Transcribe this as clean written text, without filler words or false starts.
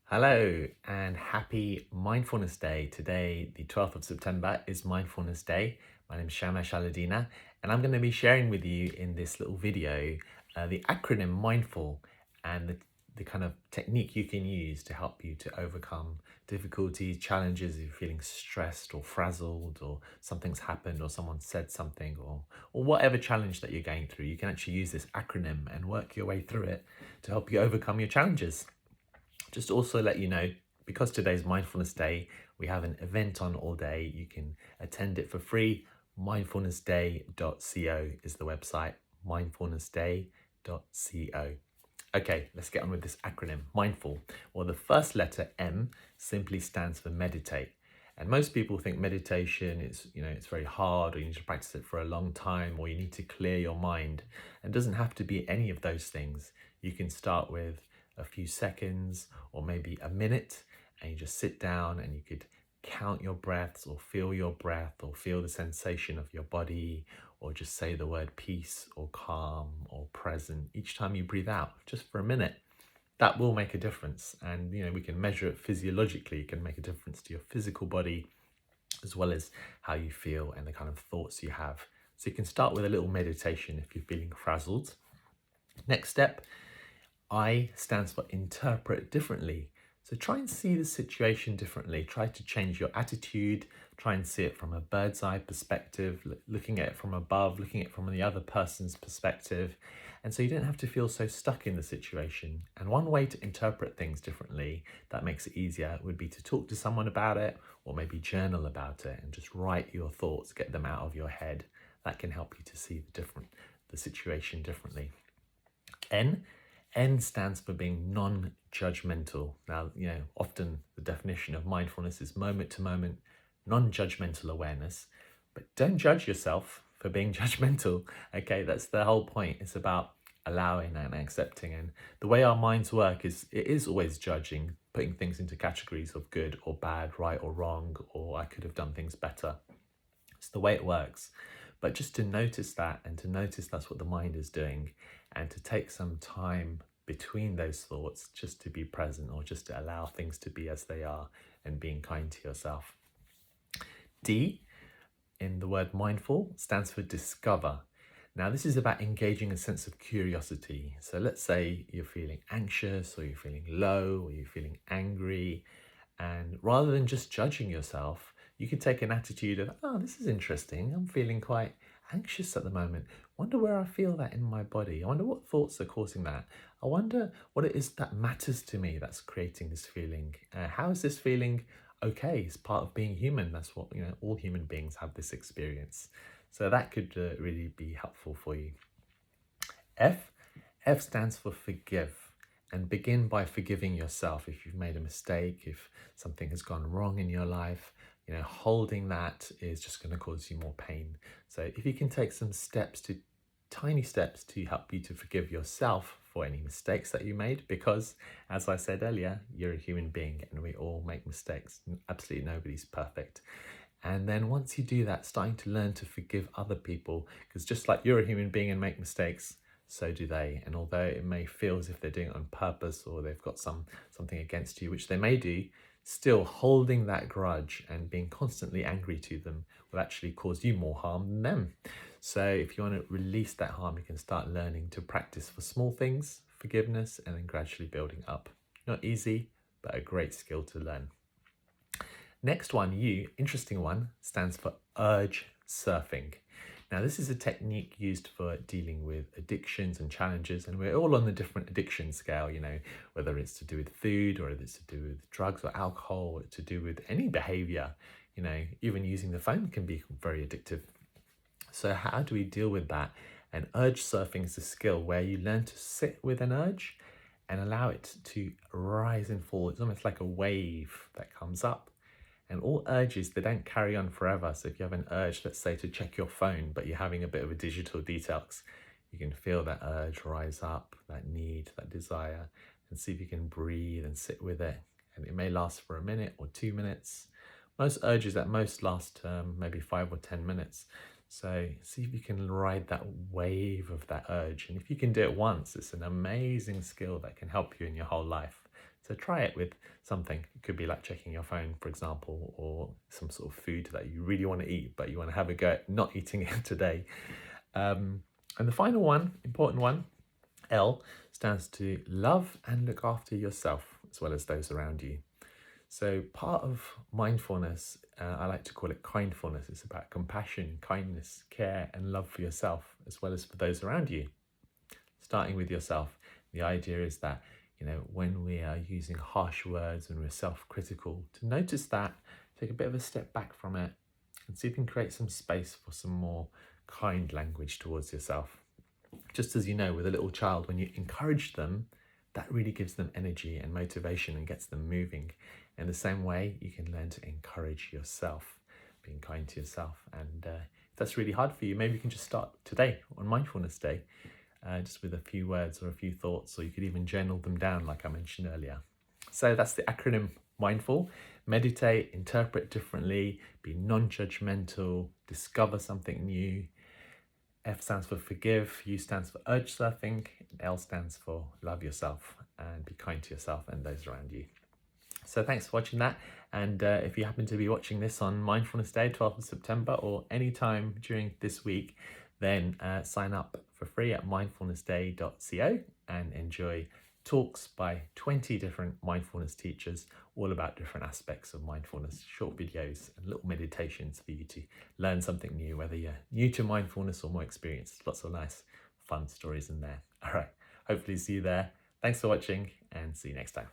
Hello and happy Mindfulness Day. Today, the 12th of September, is Mindfulness Day. My name is Shamash and I'm going to be sharing with you in this little video the acronym Mindful and the kind of technique you can use to help you to overcome difficulties, challenges, if you're feeling stressed or frazzled or something's happened or someone said something or whatever challenge that you're going through. You can actually use this acronym and work your way through it to help you overcome your challenges. Just also let you know, because today's Mindfulness Day, we have an event on all day. You can attend it for free. Mindfulnessday.co is the website, mindfulnessday.co. Okay, let's get on with this acronym, Mindful. Well, the first letter, M, simply stands for meditate. And most people think meditation is, it's very hard, or you need to practice it for a long time, or you need to clear your mind. And it doesn't have to be any of those things. You can start with a few seconds or maybe a minute, and you just sit down and you could count your breaths or feel your breath or feel the sensation of your body, or just say the word peace or calm or present each time you breathe out, just for a minute. That will make a difference. And we can measure it physiologically. It can make a difference to your physical body as well as how you feel and the kind of thoughts you have. So you can start with a little meditation if you're feeling frazzled. Next step, I stands for interpret differently. So try and see the situation differently. Try to change your attitude. Try and see it from a bird's eye perspective, looking at it from above, looking at it from the other person's perspective. And so you don't have to feel so stuck in the situation. And one way to interpret things differently that makes it easier would be to talk to someone about it, or maybe journal about it and just write your thoughts, get them out of your head. That can help you to see the situation differently. N stands for being non-judgmental. Now, often the definition of mindfulness is moment to moment, non-judgmental awareness, but don't judge yourself for being judgmental. Okay, that's the whole point. It's about allowing and accepting. And the way our minds work is it is always judging, putting things into categories of good or bad, right or wrong, or I could have done things better. It's the way it works. But just to notice that, and to notice that's what the mind is doing, and to take some time between those thoughts just to be present, or just to allow things to be as they are, and being kind to yourself. D in the word mindful stands for discover. Now, this is about engaging a sense of curiosity. So let's say you're feeling anxious, or you're feeling low, or you're feeling angry. And rather than just judging yourself, you could take an attitude of, oh, this is interesting. I'm feeling quite anxious at the moment. Wonder where I feel that in my body. I wonder what thoughts are causing that. I wonder what it is that matters to me that's creating this feeling. How is this feeling okay? It's part of being human. That's what, all human beings have this experience. So that could really be helpful for you. F stands for forgive. And begin by forgiving yourself if you've made a mistake, if something has gone wrong in your life. Holding that is just going to cause you more pain. So if you can take some tiny steps to help you to forgive yourself for any mistakes that you made, because as I said earlier, you're a human being and we all make mistakes. Absolutely nobody's perfect. And then once you do that, starting to learn to forgive other people, because just like you're a human being and make mistakes, so do they. And although it may feel as if they're doing it on purpose, or they've got something against you, which they may do, still holding that grudge and being constantly angry to them will actually cause you more harm than them. So if you want to release that harm, you can start learning to practice for small things, forgiveness, and then gradually building up. Not easy, but a great skill to learn. Next one, U, interesting one, stands for urge surfing. Now, this is a technique used for dealing with addictions and challenges, and we're all on the different addiction scale, whether it's to do with food, or it's to do with drugs or alcohol, or to do with any behavior. Even using the phone can be very addictive. So how do we deal with that? And urge surfing is a skill where you learn to sit with an urge and allow it to rise and fall. It's almost like a wave that comes up. And all urges, they don't carry on forever. So if you have an urge, let's say to check your phone, but you're having a bit of a digital detox, you can feel that urge rise up, that need, that desire, and see if you can breathe and sit with it. And it may last for a minute or 2 minutes. Most urges at most last maybe 5 or 10 minutes. So see if you can ride that wave of that urge. And if you can do it once, it's an amazing skill that can help you in your whole life. So try it with something. It could be like checking your phone, for example, or some sort of food that you really want to eat, but you want to have a go at not eating it today. And the final one, important one, L, stands to love and look after yourself as well as those around you. So part of mindfulness, I like to call it kindfulness. It's about compassion, kindness, care, and love for yourself as well as for those around you. Starting with yourself, the idea is that, when we are using harsh words and we're self-critical, to notice that, take a bit of a step back from it, and see if you can create some space for some more kind language towards yourself. Just as with a little child, when you encourage them, that really gives them energy and motivation and gets them moving. In the same way, you can learn to encourage yourself, being kind to yourself. And if that's really hard for you, maybe you can just start today on Mindfulness Day, just with a few words or a few thoughts, or you could even journal them down like I mentioned earlier. So that's the acronym Mindful. Meditate, interpret differently, be non-judgmental, discover something new. F stands for forgive, U stands for urge surfing, and L stands for love yourself and be kind to yourself and those around you. So thanks for watching that. And if you happen to be watching this on Mindfulness Day, 12th of September, or any time during this week, then sign up for free at mindfulnessday.co and enjoy talks by 20 different mindfulness teachers, all about different aspects of mindfulness, short videos and little meditations for you to learn something new, whether you're new to mindfulness or more experienced. Lots of nice, fun stories in there. All right, hopefully see you there. Thanks for watching and see you next time.